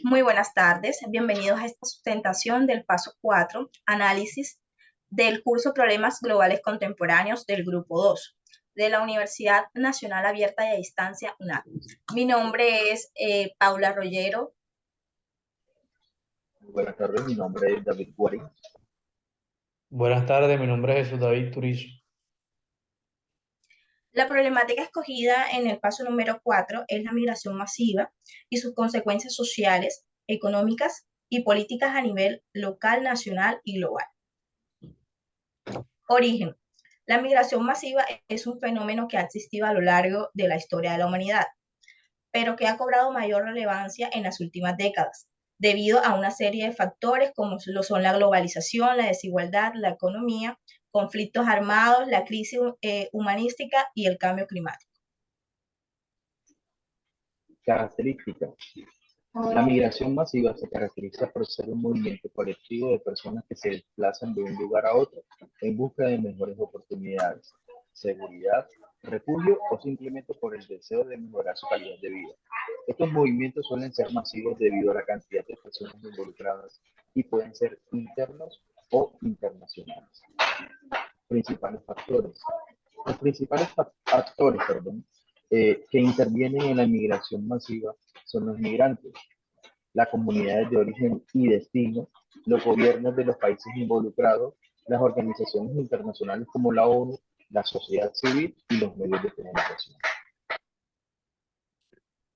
Muy buenas tardes, bienvenidos a esta sustentación del paso 4, análisis del curso Problemas Globales Contemporáneos del Grupo 2 de la Universidad Nacional Abierta y a Distancia, UNAD. Mi nombre es Paula Rollero. Buenas tardes, mi nombre es David Guarín. Buenas tardes, mi nombre es Jesús David Turizo. La problemática escogida en el paso número 4 es la migración masiva y sus consecuencias sociales, económicas y políticas a nivel local, nacional y global. Origen. La migración masiva es un fenómeno que ha existido a lo largo de la historia de la humanidad, pero que ha cobrado mayor relevancia en las últimas décadas, debido a una serie de factores como lo son la globalización, la desigualdad, la economía, conflictos armados, la crisis humanística y el cambio climático. Características. La migración masiva se caracteriza por ser un movimiento colectivo de personas que se desplazan de un lugar a otro en busca de mejores oportunidades, seguridad, refugio o simplemente por el deseo de mejorar su calidad de vida. Estos movimientos suelen ser masivos debido a la cantidad de personas involucradas y pueden ser internos o internacionales. Principales factores. Los principales actores, que intervienen en la migración masiva son los migrantes, las comunidades de origen y destino, los gobiernos de los países involucrados, las organizaciones internacionales como la ONU, la sociedad civil y los medios de comunicación.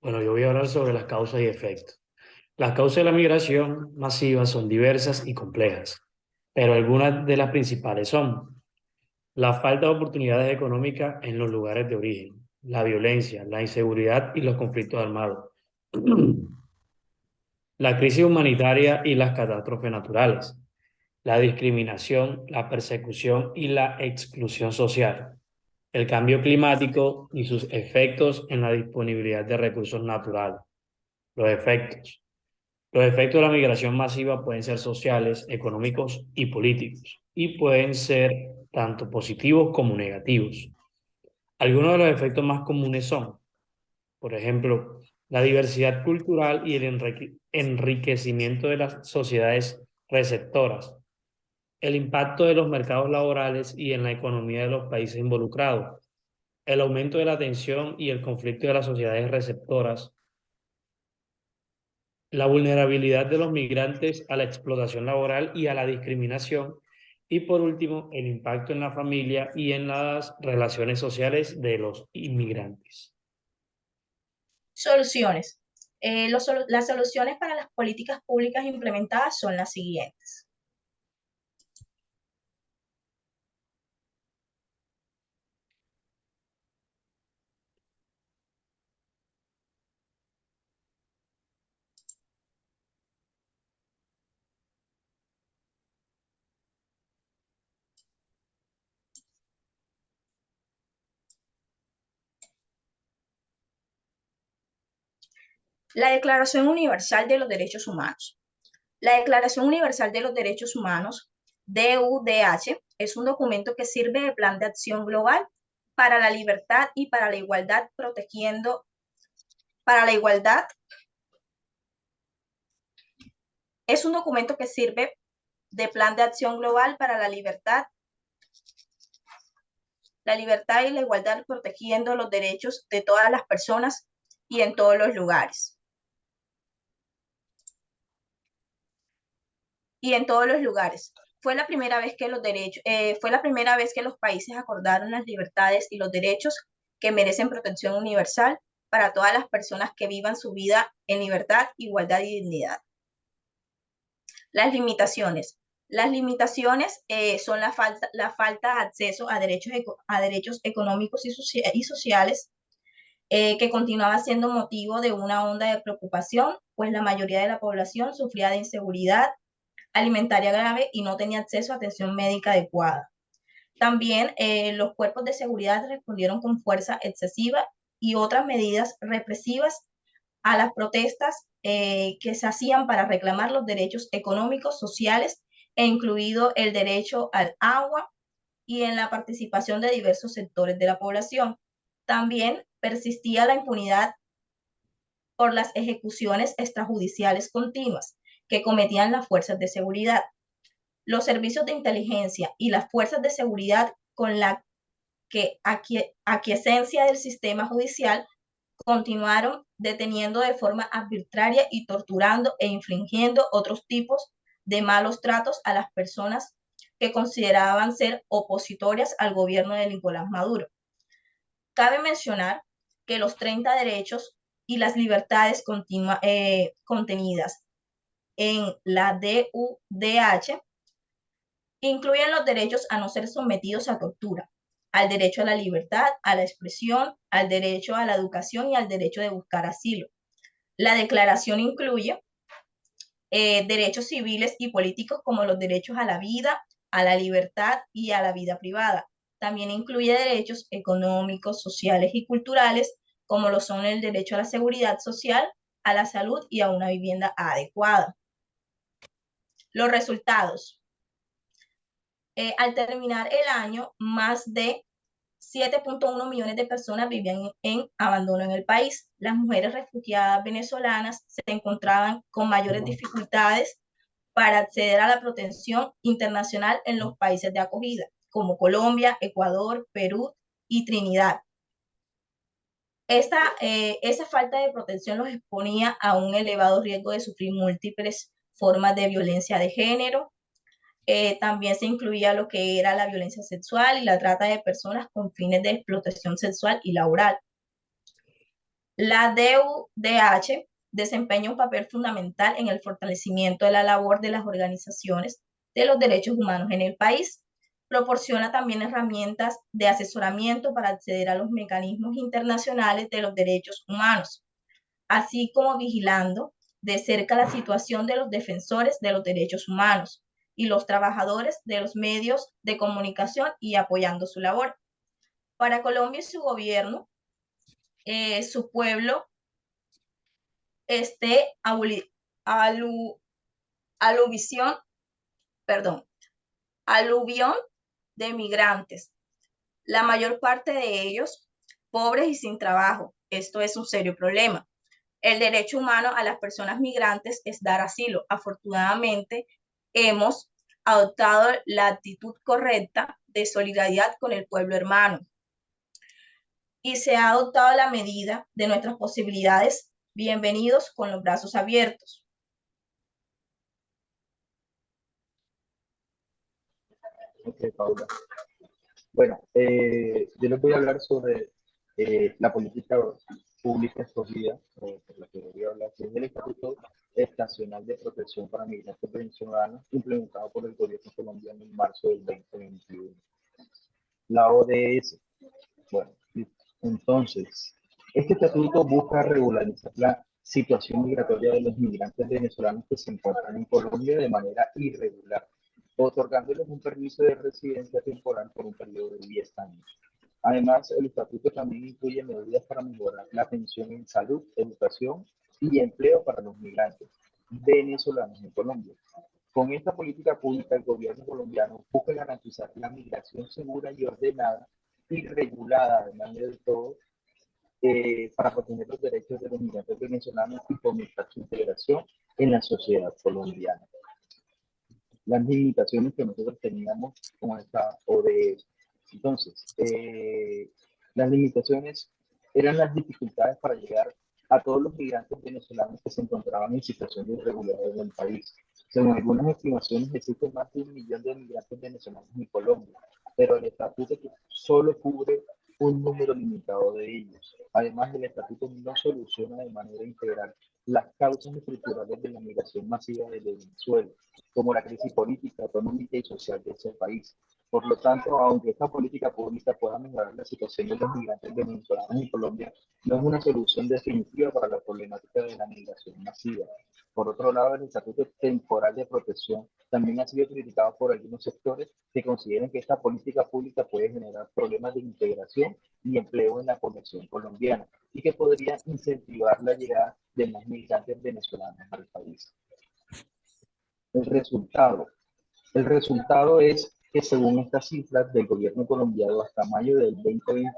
Bueno, yo voy a hablar sobre las causas y efectos. Las causas de la migración masiva son diversas y complejas, pero algunas de las principales son la falta de oportunidades económicas en los lugares de origen, la violencia, la inseguridad y los conflictos armados, la crisis humanitaria y las catástrofes naturales, la discriminación, la persecución y la exclusión social, el cambio climático y sus efectos en la disponibilidad de recursos naturales. Los efectos. Los efectos de la migración masiva pueden ser sociales, económicos y políticos, y pueden ser tanto positivos como negativos. Algunos de los efectos más comunes son, por ejemplo, la diversidad cultural y el enriquecimiento de las sociedades receptoras, el impacto de los mercados laborales y en la economía de los países involucrados, el aumento de la tensión y el conflicto de las sociedades receptoras, la vulnerabilidad de los migrantes a la explotación laboral y a la discriminación, y por último, el impacto en la familia y en las relaciones sociales de los inmigrantes. Soluciones. Las soluciones para las políticas públicas implementadas son las siguientes. La Declaración Universal de los Derechos Humanos. La Declaración Universal de los Derechos Humanos, DUDH, es un documento que sirve de plan de acción global para la libertad y para la igualdad, es un documento que sirve de plan de acción global para la libertad y la igualdad, protegiendo los derechos de todas las personas y en todos los lugares. Fue la primera vez que los países acordaron las libertades y los derechos que merecen protección universal para todas las personas que vivan su vida en libertad, igualdad y dignidad. Las limitaciones. Las limitaciones son la falta de acceso a derechos económicos y sociales, que continuaba siendo motivo de una onda de preocupación, pues la mayoría de la población sufría de inseguridad alimentaria grave y no tenía acceso a atención médica adecuada. También los cuerpos de seguridad respondieron con fuerza excesiva y otras medidas represivas a las protestas que se hacían para reclamar los derechos económicos, sociales, e incluido el derecho al agua y en la participación de diversos sectores de la población. También persistía la impunidad por las ejecuciones extrajudiciales continuas que cometían las fuerzas de seguridad. Los servicios de inteligencia y las fuerzas de seguridad con la aquiescencia del sistema judicial continuaron deteniendo de forma arbitraria y torturando e infligiendo otros tipos de malos tratos a las personas que consideraban ser opositorias al gobierno de Nicolás Maduro. Cabe mencionar que los 30 derechos y las libertades contenidas en la DUDH incluyen los derechos a no ser sometidos a tortura, al derecho a la libertad, a la expresión, al derecho a la educación y al derecho de buscar asilo. La declaración incluye derechos civiles y políticos como los derechos a la vida, a la libertad y a la vida privada. También incluye derechos económicos, sociales y culturales, como lo son el derecho a la seguridad social, a la salud y a una vivienda adecuada. Los resultados. Al terminar el año, más de 7.1 millones de personas vivían en abandono en el país. Las mujeres refugiadas venezolanas se encontraban con mayores dificultades para acceder a la protección internacional en los países de acogida, como Colombia, Ecuador, Perú y Trinidad. Esa falta de protección los exponía a un elevado riesgo de sufrir múltiples formas de violencia de género. También se incluía lo que era la violencia sexual y la trata de personas con fines de explotación sexual y laboral. La DUDH desempeña un papel fundamental en el fortalecimiento de la labor de las organizaciones de los derechos humanos en el país. Proporciona también herramientas de asesoramiento para acceder a los mecanismos internacionales de los derechos humanos, así como vigilando de cerca la situación de los defensores de los derechos humanos y los trabajadores de los medios de comunicación y apoyando su labor. Para Colombia y su gobierno, su pueblo, aluvión, aluvión de migrantes, la mayor parte de ellos pobres y sin trabajo. Esto es un serio problema. El derecho humano a las personas migrantes es dar asilo. Afortunadamente, hemos adoptado la actitud correcta de solidaridad con el pueblo hermano y se ha adoptado la medida de nuestras posibilidades. Bienvenidos con los brazos abiertos. Ok, Paula. Bueno, yo les voy a hablar sobre la política pública escogida, por la que voy a hablar, que es el Estatuto Estacional de Protección para Migrantes Venezolanos, implementado por el gobierno colombiano en marzo del 2021. La ODS. Bueno, entonces, este estatuto busca regularizar la situación migratoria de los migrantes venezolanos que se encuentran en Colombia de manera irregular, otorgándoles un permiso de residencia temporal por un periodo de 10 años. Además, el estatuto también incluye medidas para mejorar la atención en salud, educación y empleo para los migrantes venezolanos en Colombia. Con esta política pública, el gobierno colombiano busca garantizar la migración segura y ordenada y regulada, además de todo, para proteger los derechos de los migrantes venezolanos y fomentar su integración en la sociedad colombiana. Las limitaciones que nosotros teníamos con esta ODS. Entonces, las limitaciones eran las dificultades para llegar a todos los migrantes venezolanos que se encontraban en situación de irregularidad en el país. Según algunas estimaciones, existen más de 1 millón de migrantes venezolanos en Colombia, pero el estatuto solo cubre un número limitado de ellos. Además, el estatuto no soluciona de manera integral las causas estructurales de la migración masiva de Venezuela, como la crisis política, económica y social de ese país. Por lo tanto, aunque esta política pública pueda mejorar la situación de los migrantes venezolanos en Colombia, no es una solución definitiva para la problemática de la migración masiva. Por otro lado, el Estatuto Temporal de Protección también ha sido criticado por algunos sectores que consideran que esta política pública puede generar problemas de integración y empleo en la población colombiana y que podría incentivar la llegada de más migrantes venezolanos al país. El resultado es que según estas cifras del gobierno colombiano hasta mayo del 2021,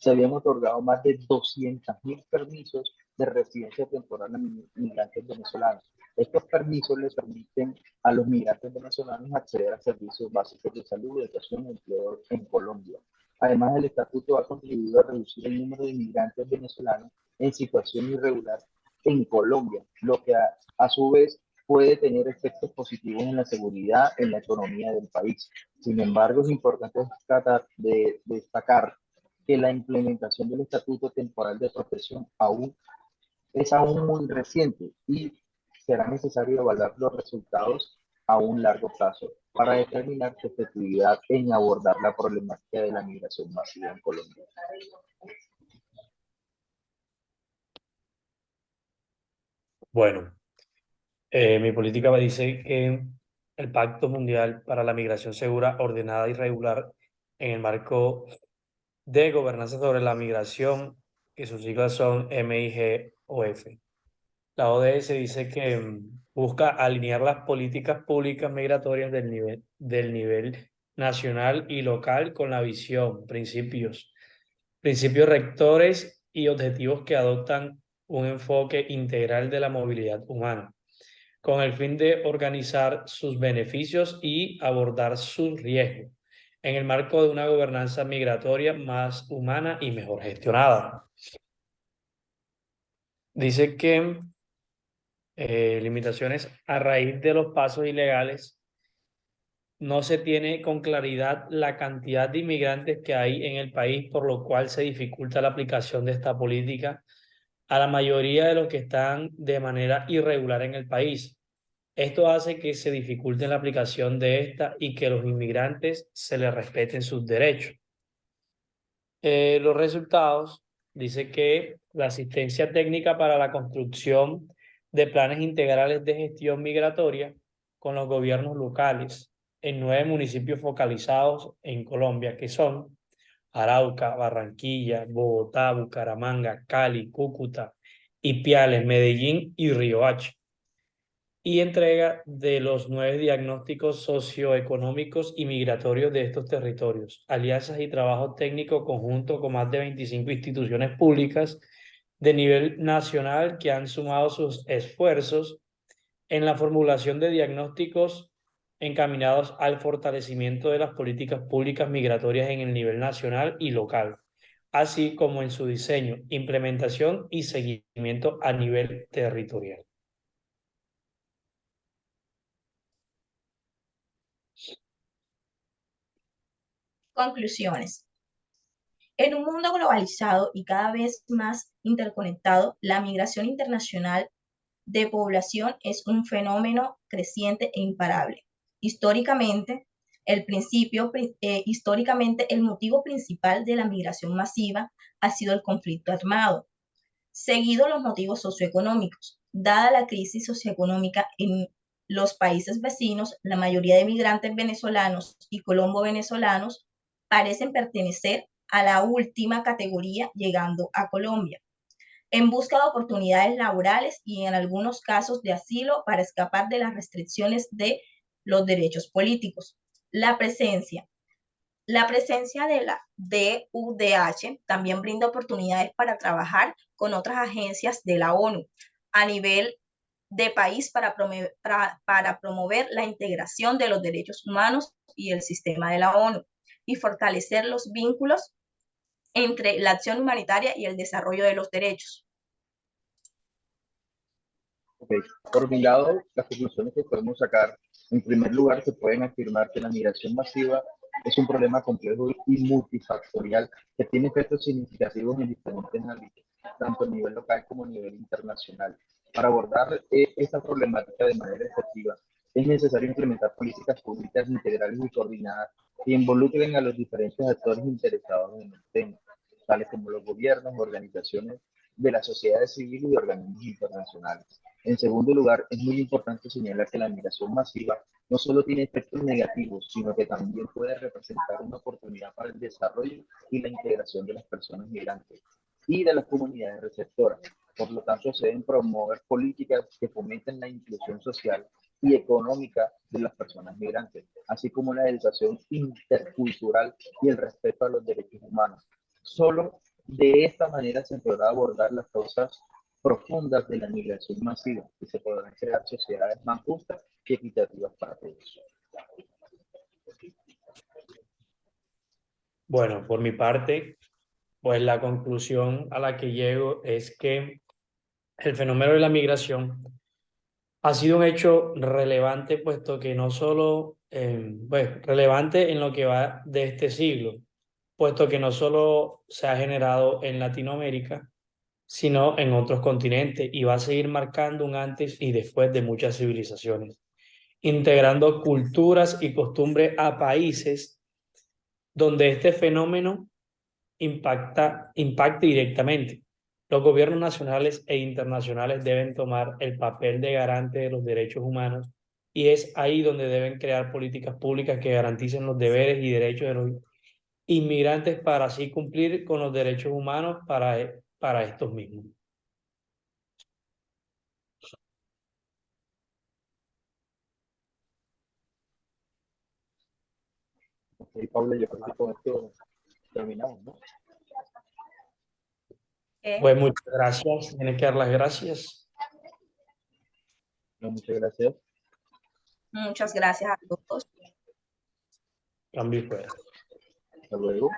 se habían otorgado más de 200.000 permisos de residencia temporal a migrantes venezolanos. Estos permisos le permiten a los migrantes venezolanos acceder a servicios básicos de salud, educación y empleo en Colombia. Además, el estatuto ha contribuido a reducir el número de inmigrantes venezolanos en situación irregular en Colombia, lo que a su vez puede tener efectos positivos en la seguridad, en la economía del país. Sin embargo, es importante destacar que la implementación del Estatuto Temporal de Protección es aún muy reciente y será necesario evaluar los resultados a un largo plazo para determinar su efectividad en abordar la problemática de la migración masiva en Colombia. Bueno, mi política me dice que el Pacto Mundial para la Migración Segura, Ordenada y Regular en el marco de gobernanza sobre la migración, que sus siglas son MIGOF. La ODS dice que busca alinear las políticas públicas migratorias del nivel nacional y local con la visión, principios rectores y objetivos que adoptan un enfoque integral de la movilidad humana, con el fin de organizar sus beneficios y abordar sus riesgos en el marco de una gobernanza migratoria más humana y mejor gestionada. Dice que limitaciones a raíz de los pasos ilegales. No se tiene con claridad la cantidad de inmigrantes que hay en el país, por lo cual se dificulta la aplicación de esta política a la mayoría de los que están de manera irregular en el país. Esto hace que se dificulte la aplicación de esta y que los inmigrantes se les respeten sus derechos. Los resultados dice que la asistencia técnica para la construcción de planes integrales de gestión migratoria con los gobiernos locales en 9 municipios focalizados en Colombia, que son Arauca, Barranquilla, Bogotá, Bucaramanga, Cali, Cúcuta, Ipiales, Medellín y Riohacha, y entrega de los 9 diagnósticos socioeconómicos y migratorios de estos territorios, alianzas y trabajo técnico conjunto con más de 25 instituciones públicas de nivel nacional que han sumado sus esfuerzos en la formulación de diagnósticos encaminados al fortalecimiento de las políticas públicas migratorias en el nivel nacional y local, así como en su diseño, implementación y seguimiento a nivel territorial. Conclusiones. En un mundo globalizado y cada vez más interconectado, la migración internacional de población es un fenómeno creciente e imparable. Históricamente, históricamente, el motivo principal de la migración masiva ha sido el conflicto armado, seguido los motivos socioeconómicos. Dada la crisis socioeconómica en los países vecinos, la mayoría de migrantes venezolanos y colombo-venezolanos parecen pertenecer a la última categoría llegando a Colombia, en busca de oportunidades laborales y en algunos casos de asilo para escapar de las restricciones de los derechos políticos. La presencia la presencia de la DUDH también brinda oportunidades para trabajar con otras agencias de la ONU a nivel de país para promover la integración de los derechos humanos y el sistema de la ONU y fortalecer los vínculos entre la acción humanitaria y el desarrollo de los derechos. Okay. Por mi lado, las conclusiones que podemos sacar, en primer lugar, se pueden afirmar que la migración masiva es un problema complejo y multifactorial que tiene efectos significativos en diferentes ámbitos, tanto a nivel local como a nivel internacional. Para abordar esta problemática de manera efectiva, es necesario implementar políticas públicas integrales y coordinadas que involucren a los diferentes actores interesados en el tema, tales como los gobiernos, organizaciones de la sociedad civil y organismos internacionales. En segundo lugar, es muy importante señalar que la migración masiva no solo tiene efectos negativos, sino que también puede representar una oportunidad para el desarrollo y la integración de las personas migrantes y de las comunidades receptoras. Por lo tanto, se deben promover políticas que fomenten la inclusión social y económica de las personas migrantes, así como la educación intercultural y el respeto a los derechos humanos. Solo De esta manera se podrá abordar las causas profundas de la migración masiva y se podrán crear sociedades más justas y equitativas para todos. Bueno, por mi parte, pues la conclusión a la que llego es que el fenómeno de la migración ha sido un hecho relevante, puesto que no solo, pues, relevante en lo que va de este siglo, puesto que no solo se ha generado en Latinoamérica, sino en otros continentes y va a seguir marcando un antes y después de muchas civilizaciones, integrando culturas y costumbres a países donde este fenómeno impacte directamente. Los gobiernos nacionales e internacionales deben tomar el papel de garante de los derechos humanos y es ahí donde deben crear políticas públicas que garanticen los deberes y derechos de los inmigrantes para así cumplir con los derechos humanos para estos mismos. Y Pablo, yo creo que con esto terminamos, ¿no? Pues muchas gracias, tienes que dar las gracias. No, muchas gracias. Muchas gracias a todos. Cambio y fuera. Hasta luego.